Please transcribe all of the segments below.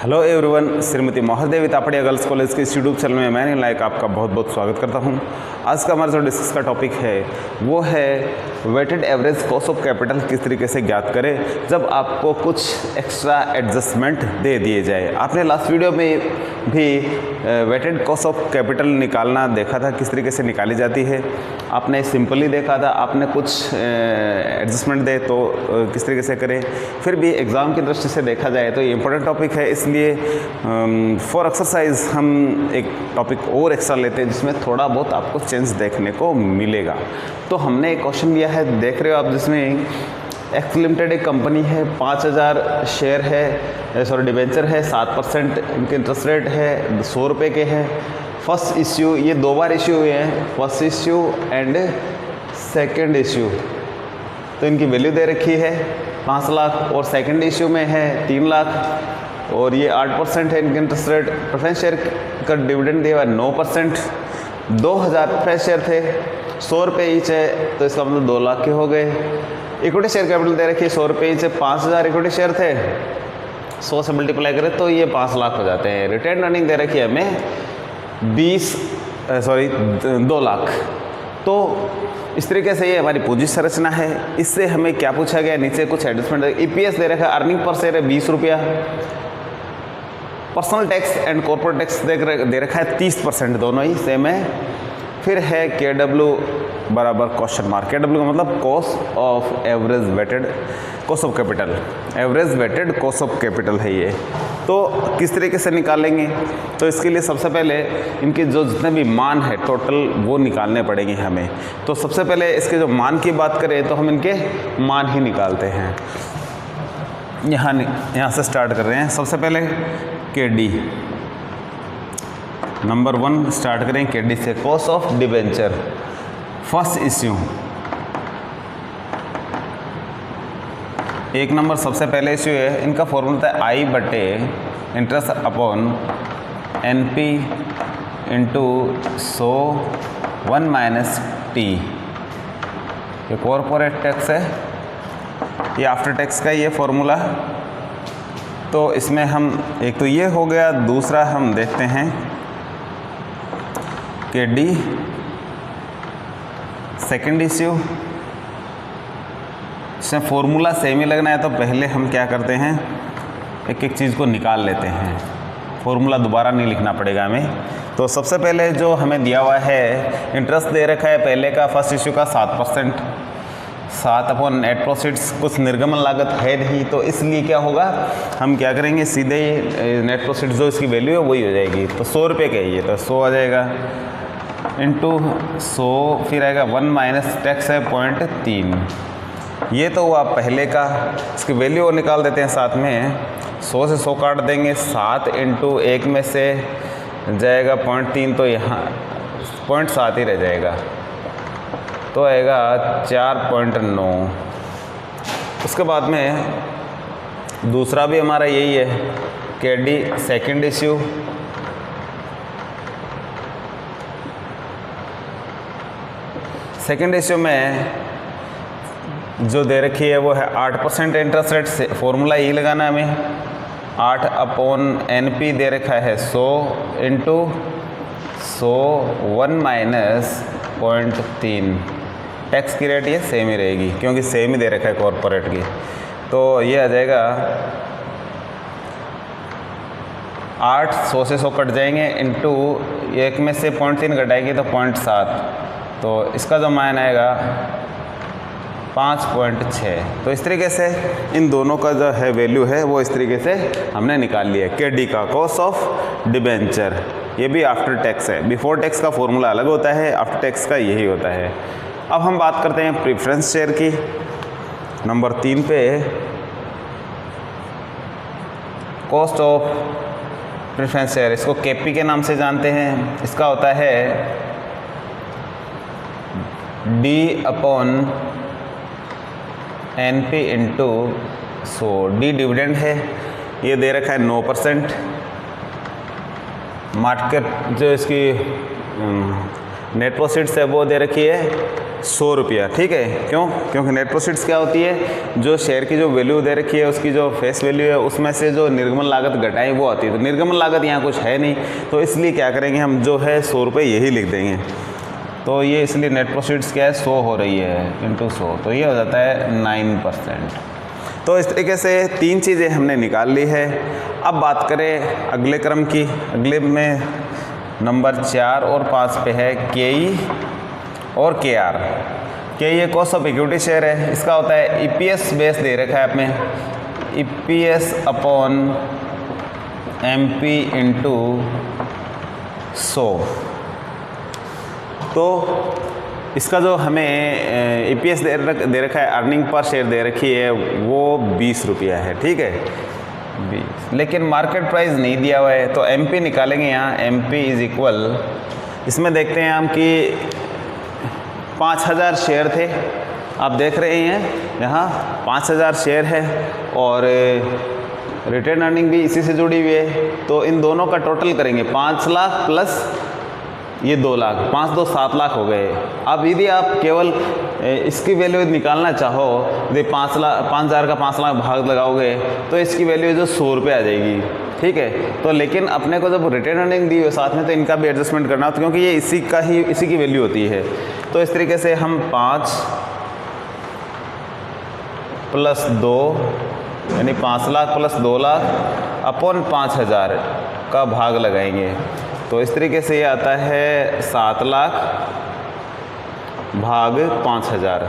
Hello everyone, Shrimati Mahadevi Tapadia girls college के इस YouTube channel में मैंने लाइक आपका बहुत बहुत स्वागत करता हूं। आज का हमारा जो डिस्कस का टॉपिक है वो है weighted average cost of capital किस तरीके से ज्ञात करें जब आपको कुछ एक्स्ट्रा एडजस्टमेंट दे दिए जाए। आपने लास्ट वीडियो में भी वेटेड कॉस्ट ऑफ कैपिटल निकालना देखा था, किस तरीके से निकाली जाती है। आपने सिंपली देखा था, आपने कुछ एडजस्टमेंट दे तो किस तरीके से करें। फिर भी एग्ज़ाम की दृष्टि से देखा जाए तो ये इंपॉर्टेंट टॉपिक है, इसलिए फॉर एक्सरसाइज हम एक टॉपिक और एक्स्ट्रा लेते हैं जिसमें थोड़ा बहुत आपको चेंज देखने को मिलेगा। तो हमने एक क्वेश्चन लिया है, देख रहे हो आप, जिसमें एक्स लिमिटेड एक कंपनी है, 5000 शेयर है, डिबेंचर है, 7% इनके इंटरेस्ट रेट है, 100 रुपये के हैं। फर्स्ट इश्यू, ये 2 बार इश्यू हुए हैं, first issue and second issue. तो इनकी वैल्यू दे रखी है 5 लाख और सेकंड इश्यू में है 3 लाख और ये 8% है इनके इंटरेस्ट रेट। प्रेफरेंस शेयर का डिविडेंड दिया हुआ 9%। 2000 प्रेफरेंस शेयर थे, 100 रुपये ईच है, तो इसका मतलब 2 लाख के हो गए। इक्विटी शेयर कैपिटल दे रखी है 100 रुपये ईच है, 5000 इक्विटी शेयर थे, 100 से मल्टीप्लाई करें तो ये 5 लाख हो जाते हैं। रिटेन अर्निंग दे रखी है हमें 2 लाख। तो इस तरीके से ये हमारी पूंजी संरचना है। इससे हमें क्या पूछा गया, नीचे कुछ एडजस्टमेंट। ईपीएस दे रखा है, अर्निंग पर शेयर है 20 रुपया। Personal tax and corporate tax दे रखा है 30%, दोनों ही सेम है। फिर है केडब्ल्यू बराबर क्वेश्चन मार्क। केडब्ल्यू का मतलब cost of average weighted cost of capital, average weighted cost of capital है ये। तो किस तरीके से निकालेंगे, तो इसके लिए सबसे पहले इनके जो जितने भी मान है टोटल वो निकालने पड़ेंगे हमें। तो सबसे पहले इसके जो मान की बात करें तो हम इनके मान ही निकालते हैं। यहाँ से स्टार्ट कर रहे हैं। सबसे पहले के डी नंबर 1 स्टार्ट करें के डी से। Cost of debenture first issue, 1 number सबसे पहले इश्यू है। इनका फॉर्मूला है आई बटे interest upon N P into 100 1 minus T. ये कॉर्पोरेट टैक्स है, ये आफ्टर टैक्स का ये फॉर्मूला। तो इसमें हम एक तो ये हो गया, दूसरा हम देखते हैं के डी सेकेंड इश्यू। इसमें फॉर्मूला सेम ही लगना है तो पहले हम क्या करते हैं, एक एक चीज़ को निकाल लेते हैं। फॉर्मूला दोबारा नहीं लिखना पड़ेगा हमें। तो सबसे पहले जो हमें दिया हुआ है, इंटरेस्ट दे रखा है पहले का फर्स्ट इश्यू का 7%, 7 अपॉन नेट प्रोसीड्स। कुछ निर्गमन लागत है नहीं, तो इसलिए क्या होगा, हम क्या करेंगे, सीधे नेट प्रोसीड्स जो इसकी वैल्यू है वही हो जाएगी। तो 100 रुपये का ही है तो 100 आ जाएगा इंटू 100, फिर आएगा 1 माइनस टैक्स है 0.3। ये तो हुआ पहले का, इसकी वैल्यू और निकाल देते हैं साथ में। 100 से 100 काट देंगे, 7 इंटू 1 में से जाएगा 0.3, तो यहाँ 0.7 ही रह जाएगा, तो आएगा 4.9। उसके बाद में दूसरा भी हमारा यही है, के D second issue. Second issue में जो दे रखी है वो है 8% इंटरेस्ट रेट से। फॉर्मूला यही लगाना है हमें, 8 अपॉन एन पी दे रखा है 100 इंटू 100 1 माइनस 0.3। टैक्स की रेट ये सेम ही रहेगी क्योंकि सेम ही दे रखा है कॉर्पोरेट की। तो ये आ जाएगा 8, 100 से 100 कट जाएंगे, इंटू 1 में से 0.3 घटाएगी तो 0.7, तो इसका जो मान आएगा 5.6। तो इस तरीके से इन दोनों का जो है वैल्यू है वो इस तरीके से हमने निकाल लिया। के डी का कॉस्ट ऑफ डिबेंचर, ये भी आफ्टर टैक्स है। बिफोर टैक्स का फॉर्मूला अलग होता है, आफ्टर टैक्स का यही होता है। अब हम बात करते हैं प्रेफरेंस शेयर की, नंबर 3 पे। कॉस्ट ऑफ प्रेफरेंस शेयर, इसको केपी के नाम से जानते हैं। इसका होता है D upon N P into 100। D dividend है, ये दे रखा है 9%। मार्केट जो इसकी नेट प्रोसीड्स है वो दे रखी है 100 रुपया, ठीक है। क्यों? क्योंकि नेट प्रोसीड्स क्या होती है, जो शेयर की जो वैल्यू दे रखी है उसकी जो फेस वैल्यू है उसमें से जो निर्गमन लागत घटाई वो आती है। तो निर्गमन लागत यहाँ कुछ है नहीं, तो इसलिए क्या करेंगे हम, जो है 100 रुपये यही लिख देंगे। तो ये इसलिए नेट प्रोसीड्स क्या है, 100 हो रही है इंटू 100, तो ये हो जाता है 9%। तो इस तरीके से 3 चीज़ें हमने निकाल ली है। अब बात करें अगले क्रम की। अगले में नंबर 4 और 5 पे है KE और KR। KE cost of equity share है, इसका होता है EPS बेस दे रखा है आपने, EPS अपॉन MP इंटू 100। तो इसका जो हमें EPS दे रखा है, अर्निंग पर शेयर दे रखी है, वो 20 रुपया है, ठीक है 20, लेकिन मार्केट प्राइस नहीं दिया हुआ है। तो MP निकालेंगे यहाँ, MP इज इक्वल, इसमें देखते हैं हम कि 5000 शेयर थे, आप देख रहे हैं यहाँ 5000 शेयर है और रिटेन अर्निंग भी इसी से जुड़ी हुई है। तो इन दोनों का टोटल करेंगे 5 लाख प्लस ये 2 लाख, 5 2 7 लाख हो गए। अब यदि आप केवल इसकी वैल्यू निकालना चाहो, यदि 5000 का 5 लाख भाग लगाओगे तो इसकी वैल्यू जो 100 रुपये आ जाएगी, ठीक है। तो लेकिन अपने को जब रिटेन अर्निंग दी हो साथ में, तो इनका भी एडजस्टमेंट करना होता है, क्योंकि ये इसी की वैल्यू होती है। तो इस तरीके से हम 5 प्लस 2 यानी 5 लाख प्लस 2 लाख अपॉन 5000 का भाग लगाएंगे। तो इस तरीके से ये आता है 7 लाख भाग 5000,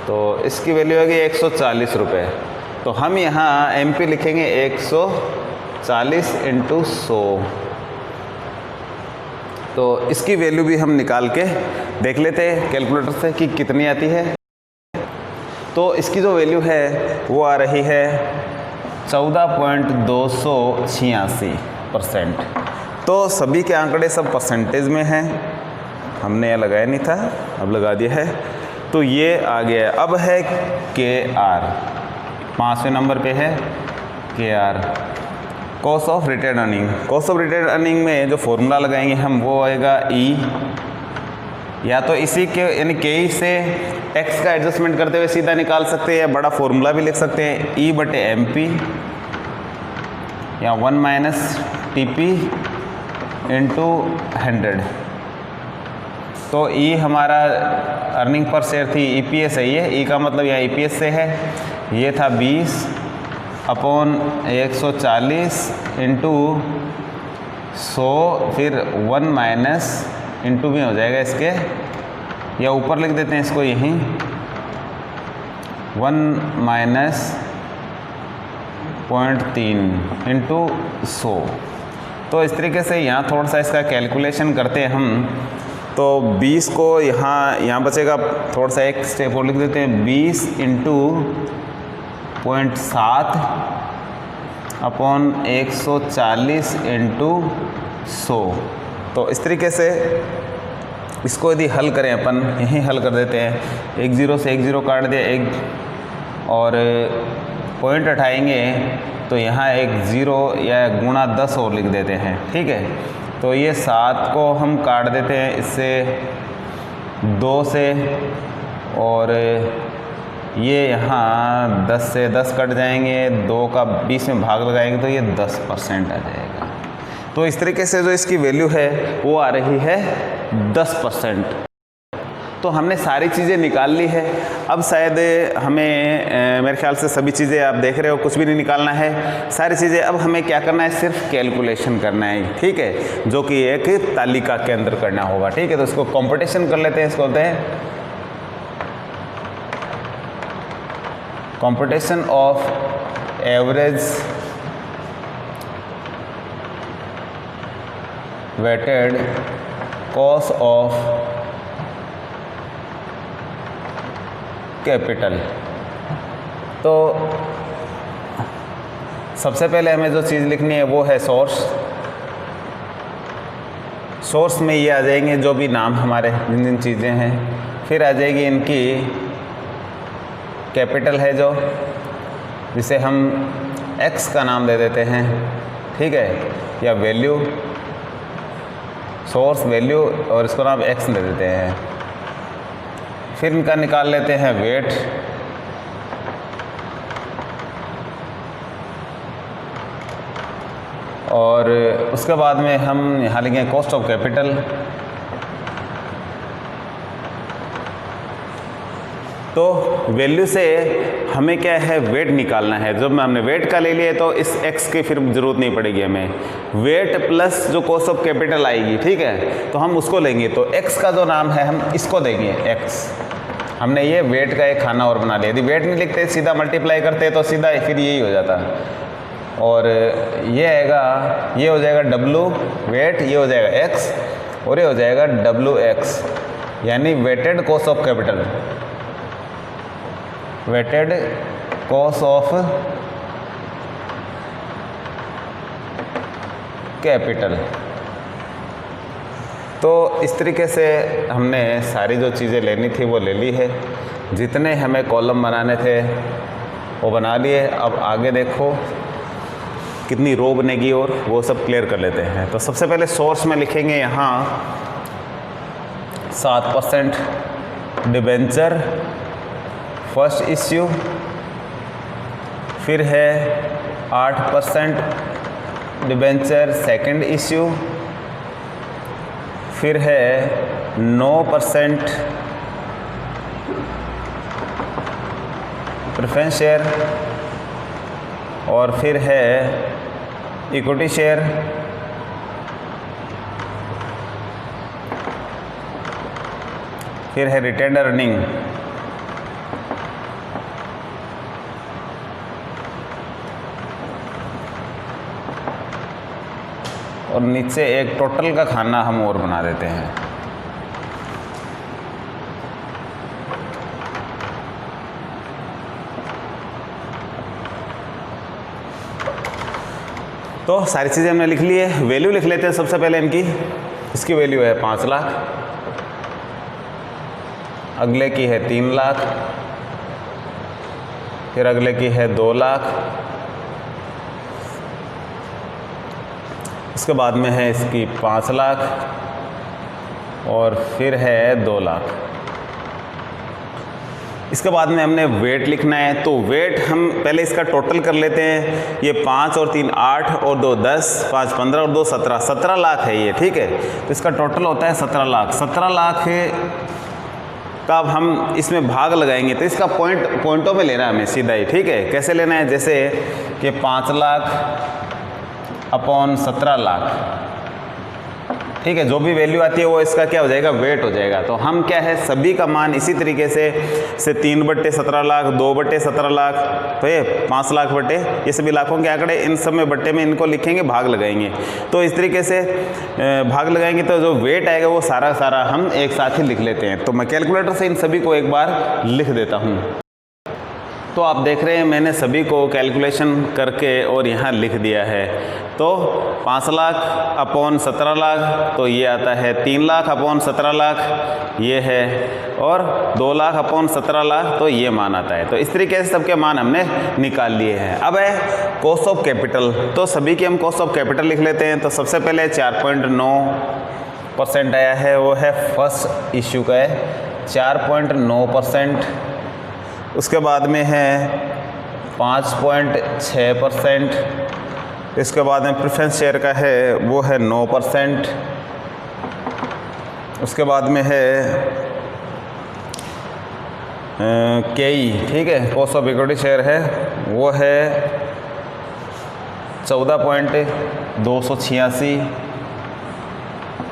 तो इसकी वैल्यू होगी 140 रुपये। तो हम यहाँ MP लिखेंगे 140 इंटू 100। तो इसकी वैल्यू भी हम निकाल के देख लेते हैं कैलकुलेटर से कि कितनी आती है। तो इसकी जो वैल्यू है वो आ रही है 14.286%। तो सभी के आंकड़े सब परसेंटेज में हैं, हमने यह लगाया नहीं था, अब लगा दिया है। तो ये आ गया। अब है KR, 5वें नंबर पे है KR, cost of retained earning. Cost of retained earning में जो फॉर्मूला लगाएंगे हम वो आएगा E, या तो इसी के यानी KE से टैक्स का एडजस्टमेंट करते हुए सीधा निकाल सकते हैं, या बड़ा फॉर्मूला भी लिख सकते हैं E/MP या 1 - TP इंटू 100। तो E हमारा अर्निंग पर शेयर थी, EPS है ये, E का मतलब यहाँ EPS से है, ये था 20 अपॉन 140 इंटू 100, फिर 1 - इंटू भी हो जाएगा इसके, या ऊपर लिख देते हैं इसको यहीं 1 - 0.3 इंटू 100। तो इस तरीके से यहाँ थोड़ा सा इसका कैलकुलेशन करते हैं हम। तो 20 को यहाँ बचेगा, थोड़ा सा एक स्टेप और लिख देते हैं, 20 इंटू 0.7 अपॉन 140 इंटू 100। तो इस तरीके से इसको यदि हल करें अपन, यहीं हल कर देते हैं, 1 0 से 1 0 काट दिया, एक और पॉइंट हटाएंगे तो यहाँ एक 0 या गुणा 10 और लिख देते हैं, ठीक है। तो ये 7 को हम काट देते हैं इससे 2 से, और ये यहाँ 10 से 10 कट जाएंगे, 2 का 20 में भाग लगाएंगे तो ये 10% आ जाएगा। तो इस तरीके से जो इसकी वैल्यू है वो आ रही है 10%। तो हमने सारी चीज़ें निकाल ली है। अब शायद हमें मेरे ख्याल से सभी चीज़ें आप देख रहे हो, कुछ भी नहीं निकालना है, सारी चीज़ें। अब हमें क्या करना है, सिर्फ कैलकुलेशन करना है, ठीक है, जो कि एक तालिका के अंदर करना होगा, ठीक है। तो इसको कंपटीशन कर लेते हैं, इसको होते हैं competition of average weighted cost of capital. तो सबसे पहले हमें जो चीज़ लिखनी है वो है सोर्स। सोर्स में ये आ जाएंगे जो भी नाम हमारे जिन जिन चीज़ें हैं, फिर आ जाएगी इनकी कैपिटल है जो, जिसे हम x का नाम दे देते हैं, ठीक है, या वैल्यू। सोर्स वैल्यू और इसको नाम x दे देते हैं। फिर इनका निकाल लेते हैं वेट, और उसके बाद में हम यहाँ लिखेंगे कॉस्ट ऑफ कैपिटल। तो वैल्यू से हमें क्या है, वेट निकालना है। जब हमने वेट का ले लिया तो इस x की फिर ज़रूरत नहीं पड़ेगी हमें, वेट प्लस जो कॉस्ट ऑफ कैपिटल आएगी, ठीक है, तो हम उसको लेंगे। तो x का जो नाम है हम इसको देंगे x। हमने ये वेट का एक खाना और बना लिया। यदि वेट नहीं लिखते सीधा मल्टीप्लाई करते तो सीधा फिर यही हो जाता। और ये आएगा, ये हो जाएगा W वेट, ये हो जाएगा x और ये हो जाएगा WX, यानी weighted cost of capital, weighted cost of capital. तो इस तरीके से हमने सारी जो चीज़ें लेनी थी वो ले ली है। जितने हमें कॉलम बनाने थे वो बना लिए। अब आगे देखो कितनी रो बनेगी और वो सब क्लियर कर लेते हैं। तो सबसे पहले सोर्स में लिखेंगे यहाँ 7% डिबेंचर फर्स्ट इश्यू, फिर है 8% डिबेंचर सेकंड इश्यू, फिर है 9% प्रेफरेंस शेयर, और फिर है इक्विटी शेयर, फिर है रिटेन्ड अर्निंग, और नीचे एक टोटल का खाना हम और बना देते हैं। तो सारी चीज़ें हमने लिख ली है। वैल्यू लिख लेते हैं सबसे पहले इनकी। इसकी वैल्यू है 5 लाख, अगले की है 3 लाख, फिर अगले की है 2 लाख, इसके बाद में है इसकी 5 लाख, और फिर है 2 लाख। इसके बाद में हमने वेट लिखना है। तो वेट हम पहले इसका टोटल कर लेते हैं। ये 5 और 3 8 और 2 10, 5 15 और 2 17, 17 लाख है ये, ठीक है। तो इसका टोटल होता है 17 लाख। 17 लाख का अब हम इसमें भाग लगाएंगे तो इसका पॉइंटों में लेना है हमें सीधा ही, ठीक है। कैसे लेना है, जैसे कि 5 लाख अपॉन 17 लाख, ठीक है। जो भी वैल्यू आती है वो इसका क्या हो जाएगा, वेट हो जाएगा। तो हम क्या है, सभी का मान इसी तरीके से 3/17 लाख, 2/17 लाख, तो ये 5 लाख बटे ये सभी लाखों के आंकड़े, इन सब में बट्टे में इनको लिखेंगे, भाग लगाएंगे। तो इस तरीके से भाग लगाएंगे तो जो वेट आएगा वो सारा सारा हम एक साथ ही लिख लेते हैं। तो मैं कैलकुलेटर से इन सभी को एक बार लिख देता हूँ। तो आप देख रहे हैं मैंने सभी को कैलकुलेशन करके और यहाँ लिख दिया है। तो 5 लाख अपॉन 17 लाख, तो ये आता है 3 लाख अपॉन 17 लाख ये है, और 2 लाख अपॉन 17 लाख, तो ये मान आता है। तो इस तरीके से सबके मान हमने निकाल लिए हैं। अब है कॉस्ट ऑफ कैपिटल। तो सभी की हम कॉस्ट ऑफ कैपिटल लिख लेते हैं। तो सबसे पहले 4.9% आया है, वो है फर्स्ट इश्यू का है 4.9%। उसके बाद में है 5.6%। इसके बाद में प्रेफरेंस शेयर का है वो है 9%। उसके बाद में है केई, ठीक है, कॉस्ट ऑफ इक्विटी शेयर है, वो है 14.286,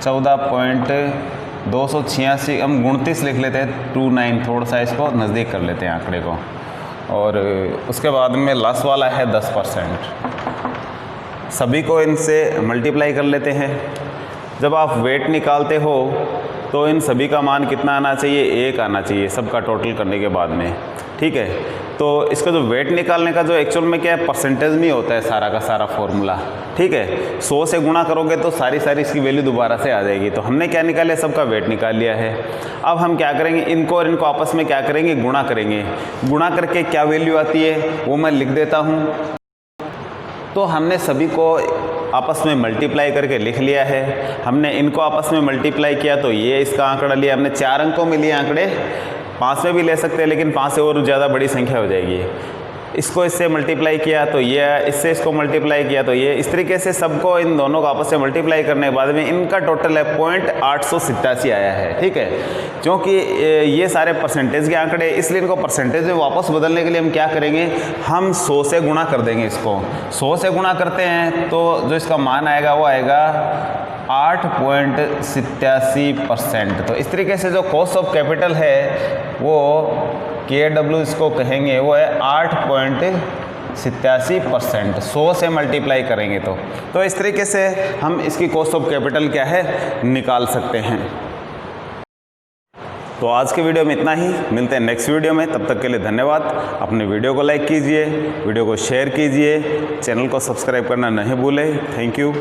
14.286, हम 29 लिख लेते हैं, 29, थोड़ा सा इसको नज़दीक कर लेते हैं आंकड़े को। और उसके बाद में लास्ट वाला है 10%। सभी को इनसे मल्टीप्लाई कर लेते हैं। जब आप वेट निकालते हो तो इन सभी का मान कितना आना चाहिए, 1 आना चाहिए सबका टोटल करने के बाद में, ठीक है। तो इसका जो वेट निकालने का जो एक्चुअल में क्या है, परसेंटेज में होता है सारा का सारा फॉर्मूला, ठीक है। 100 से गुणा करोगे तो सारी इसकी वैल्यू दोबारा से आ जाएगी। तो हमने क्या निकाला, सबका वेट निकाल लिया है। अब हम क्या करेंगे, इनको और इनको आपस में क्या करेंगे, गुणा करेंगे। गुणा करके क्या वैल्यू आती है वो मैं लिख देता हूँ। तो हमने सभी को आपस में मल्टीप्लाई करके लिख लिया है। हमने इनको आपस में मल्टीप्लाई किया तो ये इसका आंकड़ा लिया हमने, 4 अंकों में लिए आंकड़े, 5 में भी ले सकते हैं लेकिन 5 से और ज़्यादा बड़ी संख्या हो जाएगी। इसको इससे मल्टीप्लाई किया तो ये, इससे इसको मल्टीप्लाई किया तो ये, इस तरीके से सबको इन दोनों को आपस में मल्टीप्लाई करने के बाद में इनका टोटल है 0.887 आया है। ठीक है, क्योंकि ये सारे परसेंटेज के आंकड़े, इसलिए इनको परसेंटेज में वापस बदलने के लिए हम क्या करेंगे, हम 100 से गुणा कर देंगे। इसको 100 से गुणा करते हैं तो जो इसका मान आएगा वो आएगा 8.87%। तो इस तरीके से जो कॉस्ट ऑफ कैपिटल है वो KW इसको कहेंगे, वो है 8.87%। 100 से मल्टीप्लाई करेंगे तो इस तरीके से हम इसकी कॉस्ट ऑफ कैपिटल क्या है निकाल सकते हैं। तो आज के वीडियो में इतना ही, मिलते हैं नेक्स्ट वीडियो में। तब तक के लिए धन्यवाद। अपने वीडियो को लाइक कीजिए, वीडियो को शेयर कीजिए, चैनल को सब्सक्राइब करना नहीं भूलें। Thank you.